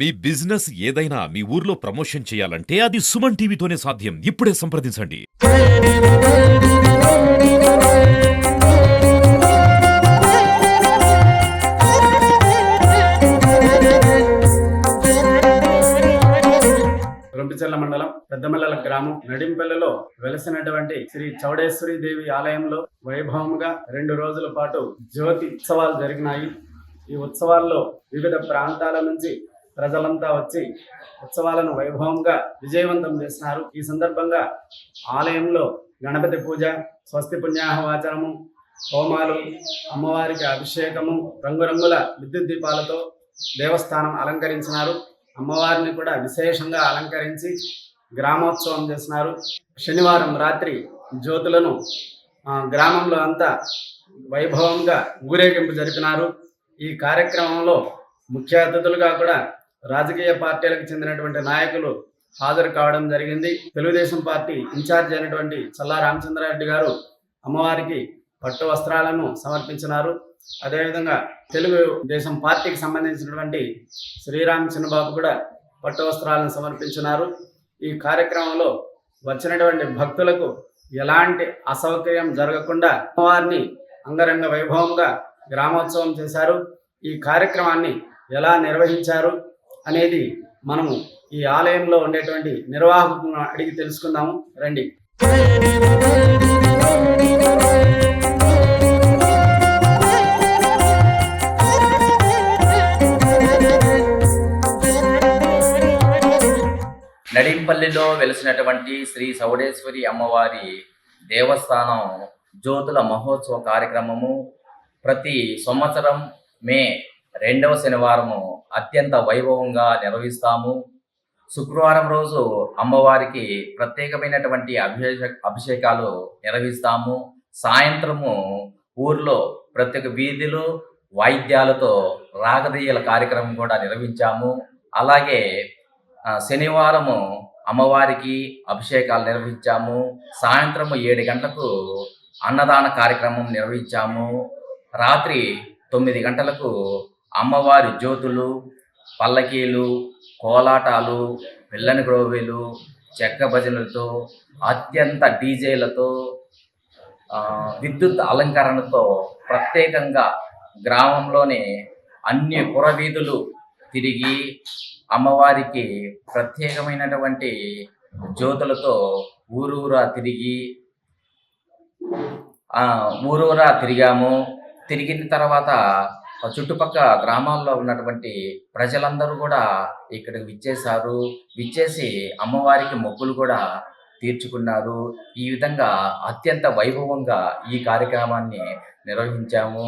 మీ business ఏదైనా మీ ఊర్లో promotion చేయాలంటే అది సుమన్ టీవీతోనే సాధ్యం. ఇప్పుడే సంప్రదించండి. రొంపిచెర్ల మండలం పెద్దమల్లల గ్రామం నడింపల్లిలో వెలసినటువంటి శ్రీ చౌడేశ్వరి దేవి ఆలయంలో వైభవంగా 2 రోజుల పాటు జ్యోతి ఉత్సవాలు జరిగినాయి. ఈ ఉత్సవాల్లో వివిధ ప్రాంతాల నుంచి ప్రజలంతా వచ్చి ఉత్సవాలను వైభవంగా విజయవంతం చేస్తున్నారు. ఈ సందర్భంగా ఆలయంలో గణపతి పూజ, స్వస్తి పుణ్యాహవాచనము, హోమాలు, అమ్మవారికి అభిషేకము, రంగురంగుల విద్యుత్ దీపాలతో దేవస్థానం అలంకరించినారు. అమ్మవారిని కూడా విశేషంగా అలంకరించి గ్రామోత్సవం చేస్తున్నారు. శనివారం రాత్రి జ్యోతులను గ్రామంలో అంతా వైభవంగా ఊరేగింపు జరిపినారు. ఈ కార్యక్రమంలో ముఖ్య అతిథులుగా కూడా రాజకీయ పార్టీలకు చెందినటువంటి నాయకులు హాజరు కావడం జరిగింది. తెలుగుదేశం పార్టీ ఇన్ఛార్జ్ అయినటువంటి చల్లా రామచంద్రారెడ్డి గారు అమ్మవారికి పట్టు వస్త్రాలను సమర్పించినారు. అదేవిధంగా తెలుగుదేశం పార్టీకి సంబంధించినటువంటి శ్రీరామ్ చిన్నబాబు కూడా పట్టు వస్త్రాలను సమర్పించినారు. ఈ కార్యక్రమంలో వచ్చినటువంటి భక్తులకు ఎలాంటి అసౌకర్యం జరగకుండా అమ్మవారిని అంగరంగ వైభవంగా గ్రామోత్సవం చేశారు. ఈ కార్యక్రమాన్ని ఎలా నిర్వహించారు అనేది మనము ఈ ఆలయంలో ఉండేటువంటి నిర్వాహకులను అడిగి తెలుసుకుందాము రండి. నడింపల్లిలో వెలిసినటువంటి శ్రీ చౌడేశ్వరి అమ్మవారి దేవస్థానం జ్యోతుల మహోత్సవ కార్యక్రమము ప్రతి సంవత్సరం మే 2వ శనివారము అత్యంత వైభవంగా నిర్వహిస్తాము. శుక్రవారం రోజు అమ్మవారికి ప్రత్యేకమైనటువంటి అభిషేకాలు నిర్వహిస్తాము. సాయంత్రము ఊర్లో ప్రత్యేక వీధిలో వాయిద్యాలతో రాగదీయల కార్యక్రమం కూడా నిర్వహించాము. అలాగే శనివారము అమ్మవారికి అభిషేకాలు నిర్వహించాము. సాయంత్రం 7 గంటలకు అన్నదాన కార్యక్రమం నిర్వహించాము. రాత్రి 9 గంటలకు అమ్మవారి జ్యోతులు, పల్లకీలు, కోలాటాలు, పిల్లని గ్రోవేలు, చెక్క భజనలతో, అత్యంత డీజేలతో, విద్యుత్ అలంకరణతో ప్రత్యేకంగా గ్రామంలోని అన్ని పురవీధులు తిరిగి అమ్మవారికి ప్రత్యేకమైనటువంటి జ్యోతులతో ఊరూరా తిరిగాము. తిరిగిన తర్వాత చుట్టుపక్కల గ్రామాల్లో ఉన్నటువంటి ప్రజలందరూ కూడా ఇక్కడికి విచ్చేసి అమ్మవారికి మొక్కులు కూడా తీర్చుకున్నారు. ఈ విధంగా అత్యంత వైభవంగా ఈ కార్యక్రమాన్ని నిర్వహించాము.